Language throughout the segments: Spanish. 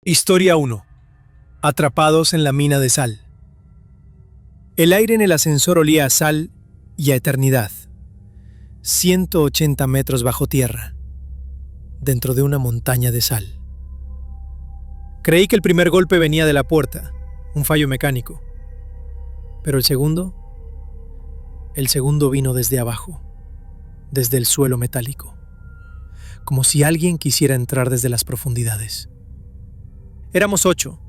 Historia 1. Atrapados en la mina de sal. El aire en el ascensor olía a sal y a eternidad. 180 metros bajo tierra, dentro de una montaña de sal. Creí que el primer golpe venía de la puerta, un fallo mecánico. Pero el segundo vino desde abajo, desde el suelo metálico, como si alguien quisiera entrar desde las profundidades. Éramos 8,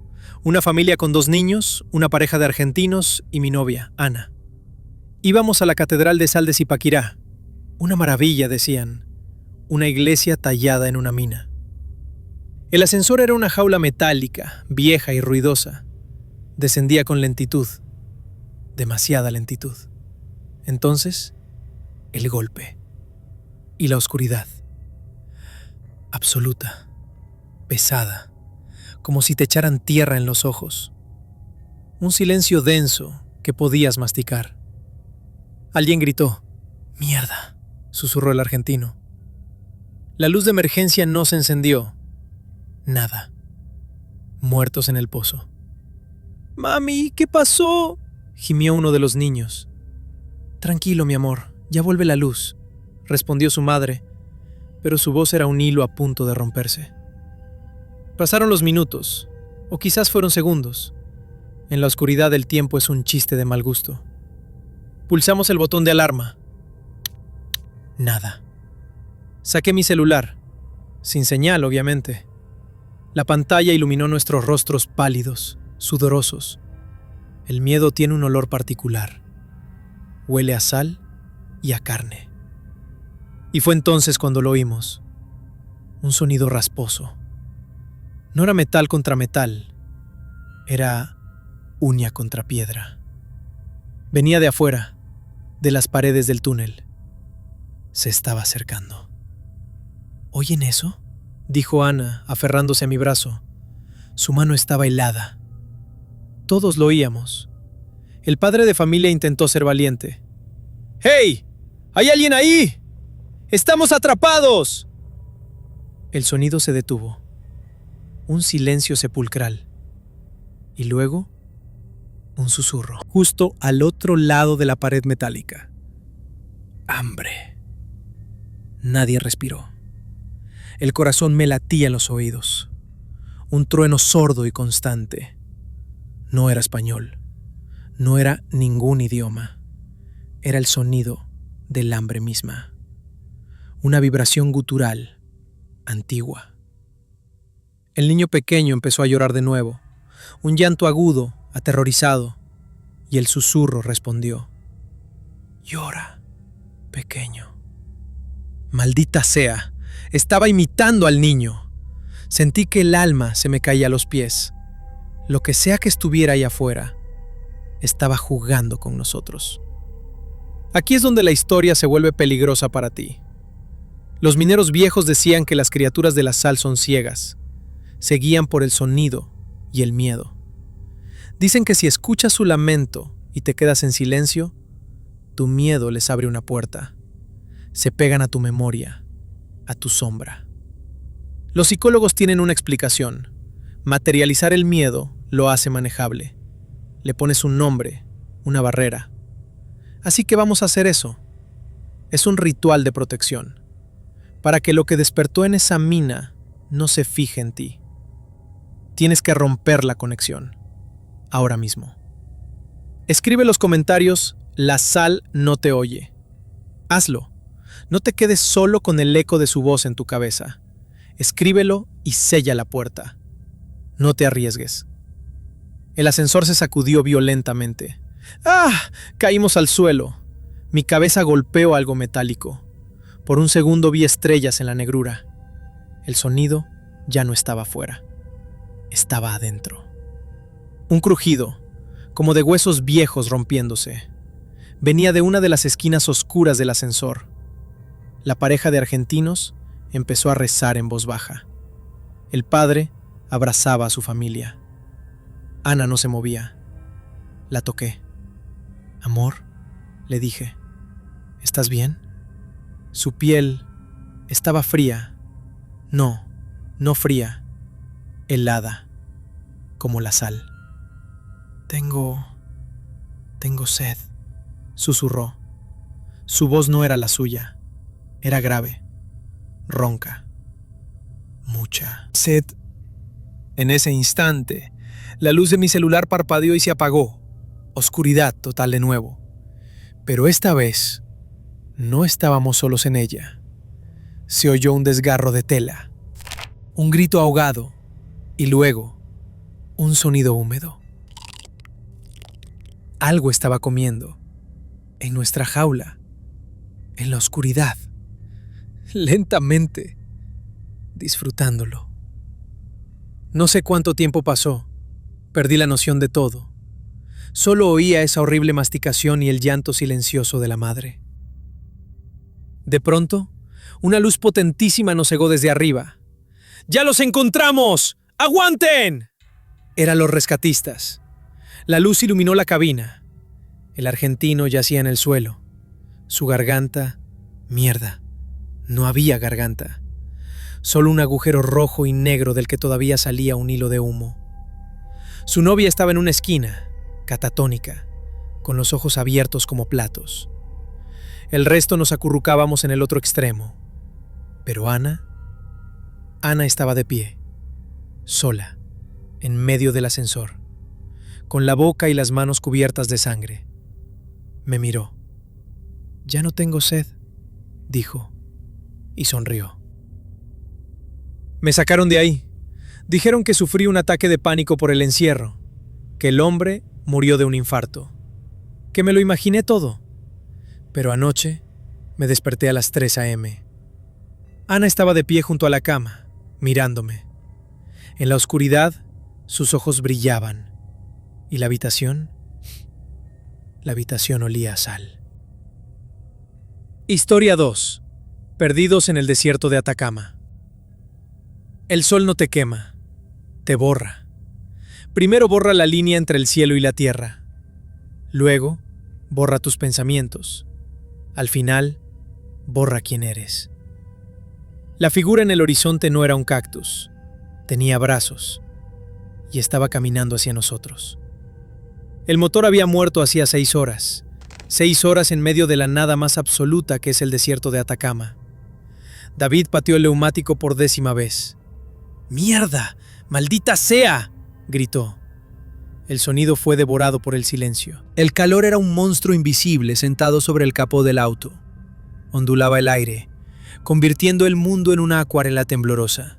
una familia con 2 niños, una pareja de argentinos y mi novia, Ana. Íbamos a la Catedral de Sal de Zipaquirá. Una maravilla, decían, una iglesia tallada en una mina. El ascensor era una jaula metálica, vieja y ruidosa. Descendía con lentitud, demasiada lentitud. Entonces, el golpe y la oscuridad. Absoluta, pesada, como si te echaran tierra en los ojos. Un silencio denso que podías masticar. Alguien gritó: «¡Mierda!», susurró el argentino. La luz de emergencia no se encendió. Nada. Muertos en el pozo. «Mami, ¿qué pasó?», gimió uno de los niños. «Tranquilo, mi amor, ya vuelve la luz», respondió su madre, pero su voz era un hilo a punto de romperse. Pasaron los minutos, o quizás fueron segundos. En la oscuridad el tiempo es un chiste de mal gusto. Pulsamos el botón de alarma. Nada. Saqué mi celular, sin señal, obviamente. La pantalla iluminó nuestros rostros pálidos, sudorosos. El miedo tiene un olor particular. Huele a sal y a carne. Y fue entonces cuando lo oímos. Un sonido rasposo. No era metal contra metal, era uña contra piedra. Venía de afuera, de las paredes del túnel. Se estaba acercando. «¿Oyen eso?», dijo Ana, aferrándose a mi brazo. Su mano estaba helada. Todos lo oíamos. El padre de familia intentó ser valiente. «¡Hey! ¿Hay alguien ahí? ¡Estamos atrapados!». El sonido se detuvo. Un silencio sepulcral. Y luego, un susurro, justo al otro lado de la pared metálica. «Hambre». Nadie respiró. El corazón me latía en los oídos. Un trueno sordo y constante. No era español. No era ningún idioma. Era el sonido del hambre misma. Una vibración gutural, antigua. El niño pequeño empezó a llorar de nuevo, un llanto agudo, aterrorizado, y el susurro respondió: «Llora, pequeño». Maldita sea, estaba imitando al niño. Sentí que el alma se me caía a los pies. Lo que sea que estuviera ahí afuera, estaba jugando con nosotros. Aquí es donde la historia se vuelve peligrosa para ti. Los mineros viejos decían que las criaturas de la sal son ciegas. Se guían por el sonido y el miedo. Dicen que si escuchas su lamento y te quedas en silencio, tu miedo les abre una puerta. Se pegan a tu memoria, a tu sombra. Los psicólogos tienen una explicación. Materializar el miedo lo hace manejable. Le pones un nombre, una barrera. Así que vamos a hacer eso. Es un ritual de protección, para que lo que despertó en esa mina no se fije en ti. Tienes que romper la conexión, ahora mismo. Escribe en los comentarios: «La sal no te oye». Hazlo. No te quedes solo con el eco de su voz en tu cabeza. Escríbelo y sella la puerta. No te arriesgues. El ascensor se sacudió violentamente. ¡Ah! Caímos al suelo. Mi cabeza golpeó algo metálico. Por un segundo vi estrellas en la negrura. El sonido ya no estaba afuera. Estaba adentro. Un crujido, como de huesos viejos rompiéndose. Venía de una de las esquinas oscuras del ascensor. La pareja de argentinos empezó a rezar en voz baja. El padre abrazaba a su familia. Ana no se movía. La toqué. «Amor», le dije, «¿estás bien?». Su piel estaba fría. No fría. helada, como la sal. Tengo sed, susurró. Su voz no era la suya, era grave, ronca. Mucha sed. En ese instante, la luz de mi celular parpadeó y se apagó. Oscuridad total de nuevo. Pero esta vez, no estábamos solos en ella. Se oyó un desgarro de tela, un grito ahogado y luego un sonido húmedo. Algo estaba comiendo en nuestra jaula, en la oscuridad, lentamente, disfrutándolo. No sé cuánto tiempo pasó, perdí la noción de todo. Solo oía esa horrible masticación y el llanto silencioso de la madre. De pronto, una luz potentísima nos cegó desde arriba. ¡Ya los encontramos! ¡Aguanten! Eran los rescatistas. La luz iluminó la cabina. El argentino yacía en el suelo. Su garganta, mierda, no había garganta. Solo un agujero rojo y negro del que todavía salía un hilo de humo. Su novia estaba en una esquina, catatónica, con los ojos abiertos como platos. El resto nos acurrucábamos en el otro extremo. Pero Ana estaba de pie, sola, en medio del ascensor, con la boca y las manos cubiertas de sangre. Me miró. «Ya no tengo sed», dijo, y sonrió. Me sacaron de ahí. Dijeron que sufrí un ataque de pánico por el encierro, que el hombre murió de un infarto, que me lo imaginé todo. Pero anoche me desperté a las 3 a.m. Ana estaba de pie junto a la cama, mirándome. En la oscuridad, sus ojos brillaban, y la habitación olía a sal. Historia 2. Perdidos en el desierto de Atacama. El sol no te quema, te borra. Primero borra la línea entre el cielo y la tierra. Luego, borra tus pensamientos. Al final, borra quién eres. La figura en el horizonte no era un cactus. Tenía brazos y estaba caminando hacia nosotros. El motor había muerto hacía 6 horas. 6 horas en medio de la nada más absoluta que es el desierto de Atacama. David pateó el neumático por 10ª vez. ¡Mierda! ¡Maldita sea!, gritó. El sonido fue devorado por el silencio. El calor era un monstruo invisible sentado sobre el capó del auto. Ondulaba el aire, convirtiendo el mundo en una acuarela temblorosa.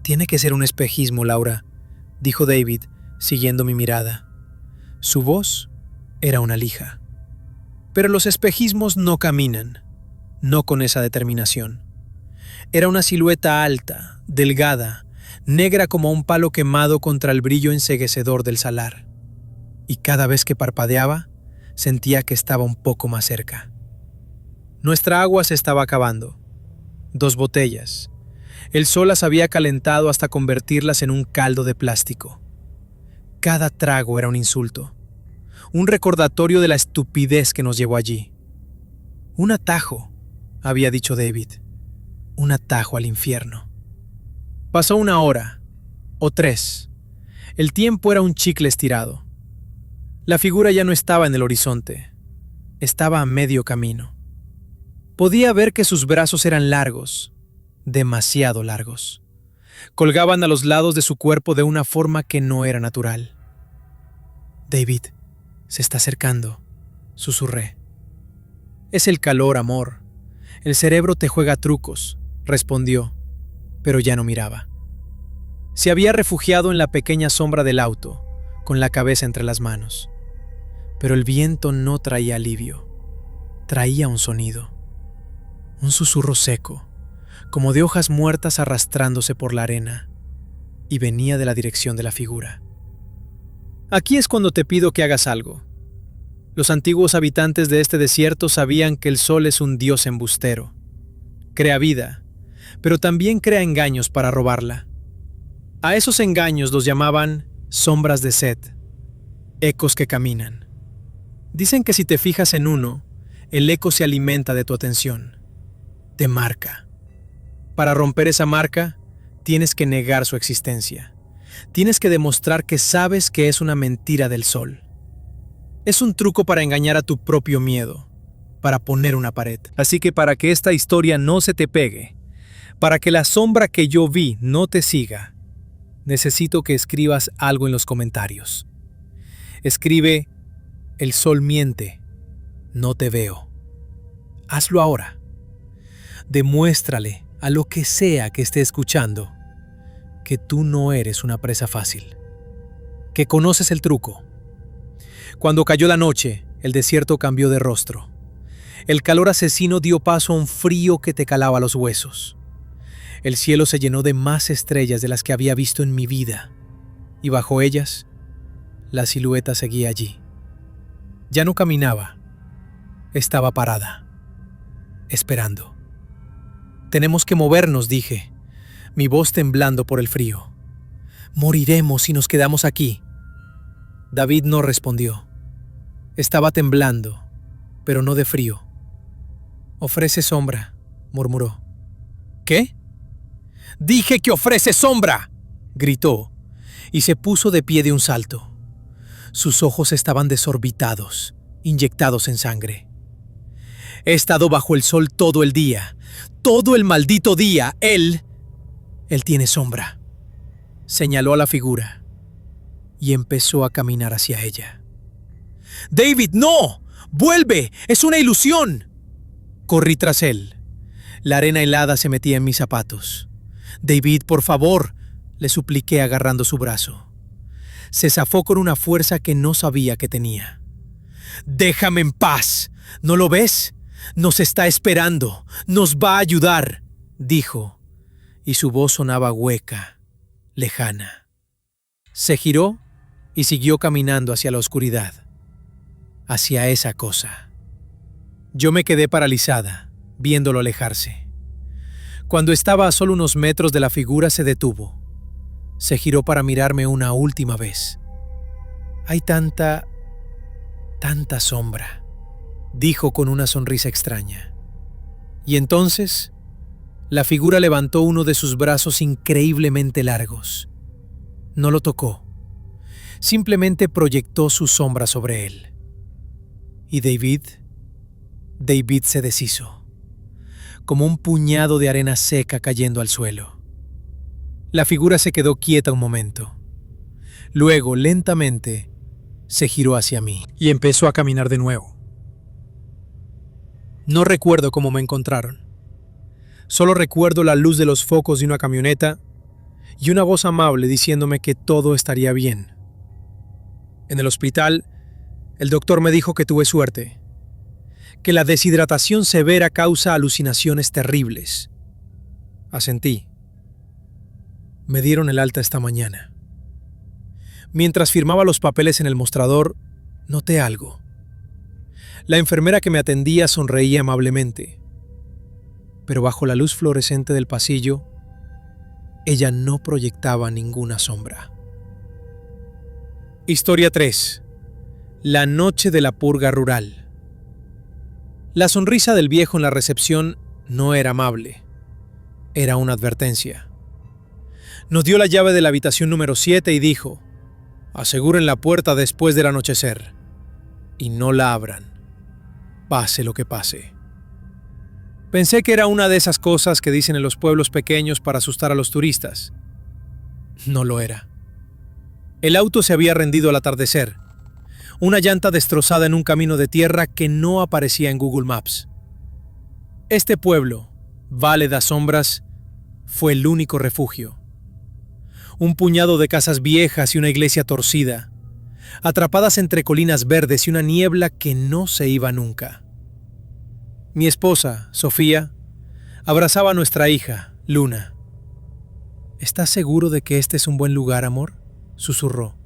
«Tiene que ser un espejismo, Laura», dijo David, siguiendo mi mirada. Su voz era una lija. Pero los espejismos no caminan, no con esa determinación. Era una silueta alta, delgada, negra como un palo quemado contra el brillo enceguecedor del salar. Y cada vez que parpadeaba, sentía que estaba un poco más cerca. Nuestra agua se estaba acabando. 2 botellas. El sol las había calentado hasta convertirlas en un caldo de plástico. Cada trago era un insulto, un recordatorio de la estupidez que nos llevó allí. Un atajo, había dicho David, un atajo al infierno. Pasó 1 hora, o 3. El tiempo era un chicle estirado. La figura ya no estaba en el horizonte, estaba a medio camino. Podía ver que sus brazos eran largos, demasiado largos. Colgaban a los lados de su cuerpo de una forma que no era natural. «David, se está acercando», susurré. «Es el calor, amor. El cerebro te juega trucos», respondió, pero ya no miraba. Se había refugiado en la pequeña sombra del auto, con la cabeza entre las manos. Pero el viento no traía alivio. Traía un sonido. Un susurro seco, como de hojas muertas arrastrándose por la arena, y venía de la dirección de la figura. Aquí es cuando te pido que hagas algo. Los antiguos habitantes de este desierto sabían que el sol es un dios embustero. Crea vida, pero también crea engaños para robarla. A esos engaños los llamaban sombras de Set, ecos que caminan. Dicen que si te fijas en uno, el eco se alimenta de tu atención. Te marca. Para romper esa marca, tienes que negar su existencia. Tienes que demostrar que sabes que es una mentira del sol. Es un truco para engañar a tu propio miedo, para poner una pared. Así que para que esta historia no se te pegue, para que la sombra que yo vi no te siga, necesito que escribas algo en los comentarios. Escribe: el sol miente, no te veo. Hazlo ahora. Demuéstrale a lo que sea que esté escuchando que tú no eres una presa fácil, que conoces el truco. Cuando cayó la noche, el desierto cambió de rostro. El calor asesino dio paso a un frío que te calaba los huesos. El cielo se llenó de más estrellas de las que había visto en mi vida, y bajo ellas, la silueta seguía allí. Ya no caminaba, estaba parada, esperando. Tenemos que movernos, dije, mi voz temblando por el frío. Moriremos si nos quedamos aquí. David no respondió. Estaba temblando, pero no de frío. Ofrece sombra, murmuró. ¿Qué? Dije que ofrece sombra, gritó, y se puso de pie de un salto. Sus ojos estaban desorbitados, inyectados en sangre. He estado bajo el sol todo el día, todo el maldito día. Él tiene sombra. Señaló a la figura y empezó a caminar hacia ella. ¡David, no! ¡Vuelve! ¡Es una ilusión! Corrí tras él. La arena helada se metía en mis zapatos. David, por favor, le supliqué agarrando su brazo. Se zafó con una fuerza que no sabía que tenía. ¡Déjame en paz! ¿No lo ves? Nos está esperando. Nos va a ayudar, dijo, y su voz sonaba hueca, lejana. Se giró y siguió caminando hacia la oscuridad, hacia esa cosa. Yo me quedé paralizada, viéndolo alejarse. Cuando estaba a solo unos metros de la figura, se detuvo. Se giró para mirarme una última vez. Hay tanta sombra, dijo con una sonrisa extraña. Y entonces, la figura levantó uno de sus brazos increíblemente largos. No lo tocó. Simplemente proyectó su sombra sobre él. Y David se deshizo, como un puñado de arena seca cayendo al suelo. La figura se quedó quieta un momento. Luego, lentamente, se giró hacia mí y empezó a caminar de nuevo. No recuerdo cómo me encontraron. Solo recuerdo la luz de los focos de una camioneta y una voz amable diciéndome que todo estaría bien. En el hospital, el doctor me dijo que tuve suerte, que la deshidratación severa causa alucinaciones terribles. Asentí. Me dieron el alta esta mañana. Mientras firmaba los papeles en el mostrador, noté algo. La enfermera que me atendía sonreía amablemente, pero bajo la luz fluorescente del pasillo, ella no proyectaba ninguna sombra. Historia 3. La noche de la purga rural. La sonrisa del viejo en la recepción no era amable, era una advertencia. Nos dio la llave de la habitación número 7 y dijo: aseguren la puerta después del anochecer y no la abran, pase lo que pase. Pensé que era una de esas cosas que dicen en los pueblos pequeños para asustar a los turistas. No lo era. El auto se había rendido al atardecer, una llanta destrozada en un camino de tierra que no aparecía en Google Maps. Este pueblo, Valle das Sombras, fue el único refugio. Un puñado de casas viejas y una iglesia torcida, atrapadas entre colinas verdes y una niebla que no se iba nunca. Mi esposa, Sofía, abrazaba a nuestra hija, Luna. ¿Estás seguro de que este es un buen lugar, amor?, susurró.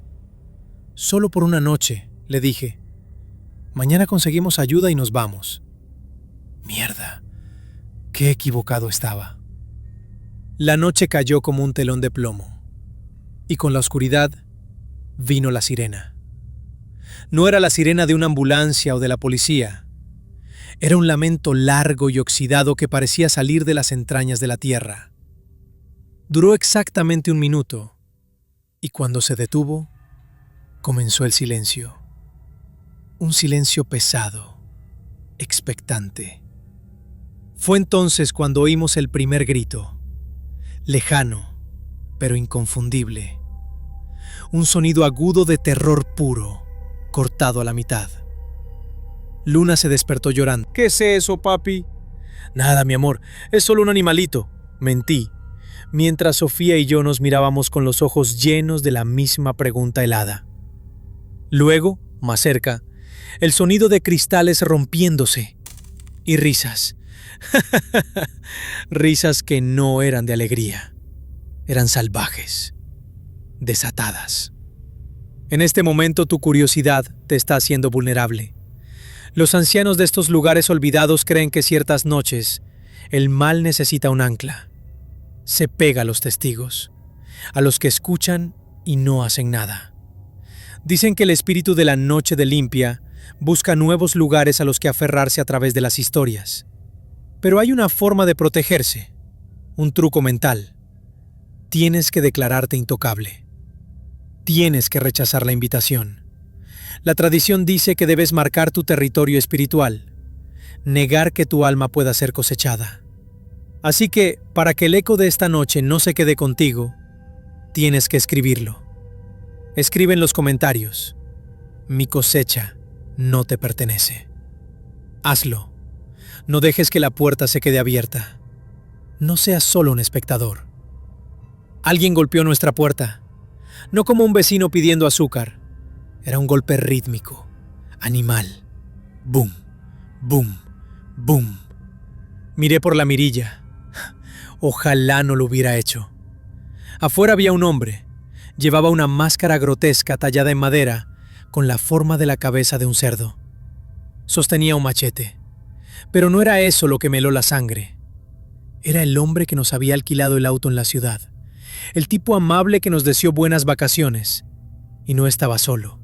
Solo por una noche, le dije. Mañana conseguimos ayuda y nos vamos. Mierda, qué equivocado estaba. La noche cayó como un telón de plomo, y con la oscuridad vino la sirena. No era la sirena de una ambulancia o de la policía. Era un lamento largo y oxidado que parecía salir de las entrañas de la tierra. Duró exactamente 1 minuto, y cuando se detuvo, comenzó el silencio. Un silencio pesado, expectante. Fue entonces cuando oímos el primer grito, lejano, pero inconfundible. Un sonido agudo de terror puro, cortado a la mitad. Luna se despertó llorando. ¿Qué es eso, papi? Nada, mi amor, es solo un animalito. Mentí, mientras Sofía y yo nos mirábamos con los ojos llenos de la misma pregunta helada. Luego, más cerca, el sonido de cristales rompiéndose y risas. Risas que no eran de alegría, eran salvajes, desatadas. En este momento tu curiosidad te está haciendo vulnerable. Los ancianos de estos lugares olvidados creen que ciertas noches el mal necesita un ancla. Se pega a los testigos, a los que escuchan y no hacen nada. Dicen que el espíritu de la noche de limpia busca nuevos lugares a los que aferrarse a través de las historias. Pero hay una forma de protegerse, un truco mental. Tienes que declararte intocable. Tienes que rechazar la invitación. La tradición dice que debes marcar tu territorio espiritual, negar que tu alma pueda ser cosechada. Así que, para que el eco de esta noche no se quede contigo, tienes que escribirlo. Escribe en los comentarios: mi cosecha no te pertenece. Hazlo. No dejes que la puerta se quede abierta. No seas solo un espectador. Alguien golpeó nuestra puerta. No como un vecino pidiendo azúcar. Era un golpe rítmico, animal. Boom, boom, boom. Miré por la mirilla. Ojalá no lo hubiera hecho. Afuera había un hombre. Llevaba una máscara grotesca tallada en madera con la forma de la cabeza de un cerdo. Sostenía un machete. Pero no era eso lo que me heló la sangre. Era el hombre que nos había alquilado el auto en la ciudad. El tipo amable que nos deseó buenas vacaciones. Y no estaba solo.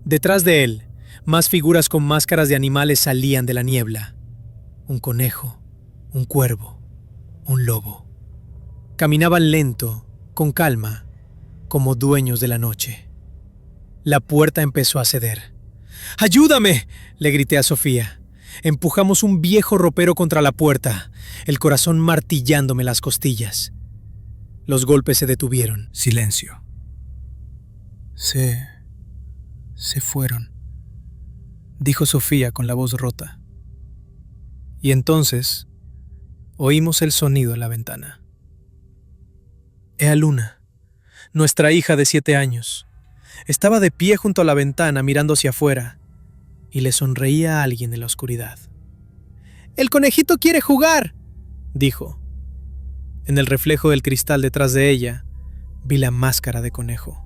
Detrás de él, más figuras con máscaras de animales salían de la niebla. Un conejo, un cuervo, un lobo. Caminaban lento, con calma, como dueños de la noche. La puerta empezó a ceder. ¡Ayúdame!, le grité a Sofía. Empujamos un viejo ropero contra la puerta, el corazón martillándome las costillas. Los golpes se detuvieron. Silencio. Se fueron, dijo Sofía con la voz rota. Y entonces oímos el sonido en la ventana. Era Luna, nuestra hija de 7 años. Estaba de pie junto a la ventana mirando hacia afuera y le sonreía a alguien en la oscuridad. «¡El conejito quiere jugar!», dijo. En el reflejo del cristal detrás de ella vi la máscara de conejo.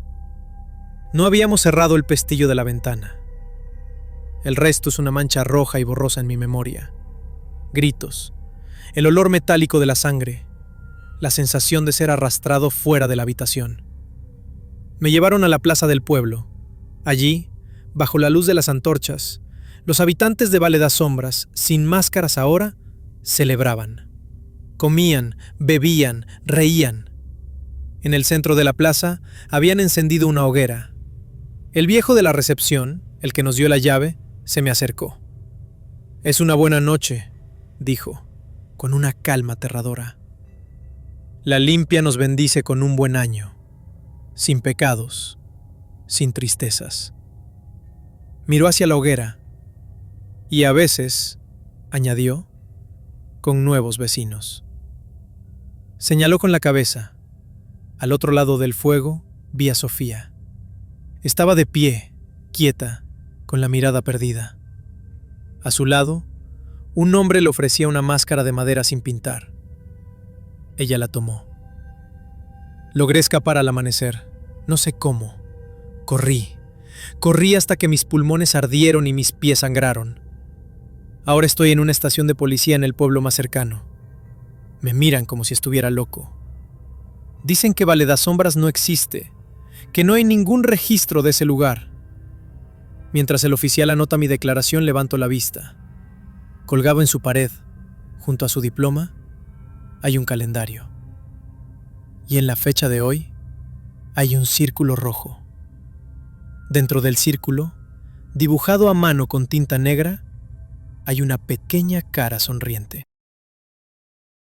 No habíamos cerrado el pestillo de la ventana. El resto es una mancha roja y borrosa en mi memoria. Gritos, el olor metálico de la sangre, la sensación de ser arrastrado fuera de la habitación. Me llevaron a la plaza del pueblo. Allí, bajo la luz de las antorchas, los habitantes de Valle das Sombras, sin máscaras ahora, celebraban. Comían, bebían, reían. En el centro de la plaza habían encendido una hoguera. El viejo de la recepción, el que nos dio la llave, se me acercó. «Es una buena noche», dijo, con una calma aterradora. «La limpia nos bendice con un buen año, sin pecados, sin tristezas». Miró hacia la hoguera y a veces, añadió, con nuevos vecinos. Señaló con la cabeza. Al otro lado del fuego vi a Sofía. Estaba de pie, quieta, con la mirada perdida. A su lado, un hombre le ofrecía una máscara de madera sin pintar. Ella la tomó. Logré escapar al amanecer, no sé cómo. Corrí hasta que mis pulmones ardieron y mis pies sangraron. Ahora estoy en una estación de policía en el pueblo más cercano. Me miran como si estuviera loco. Dicen que Valle das Sombras no existe, que no hay ningún registro de ese lugar. Mientras el oficial anota mi declaración, levanto la vista. Colgado en su pared, junto a su diploma, hay un calendario. Y en la fecha de hoy hay un círculo rojo. Dentro del círculo, dibujado a mano con tinta negra, hay una pequeña cara sonriente.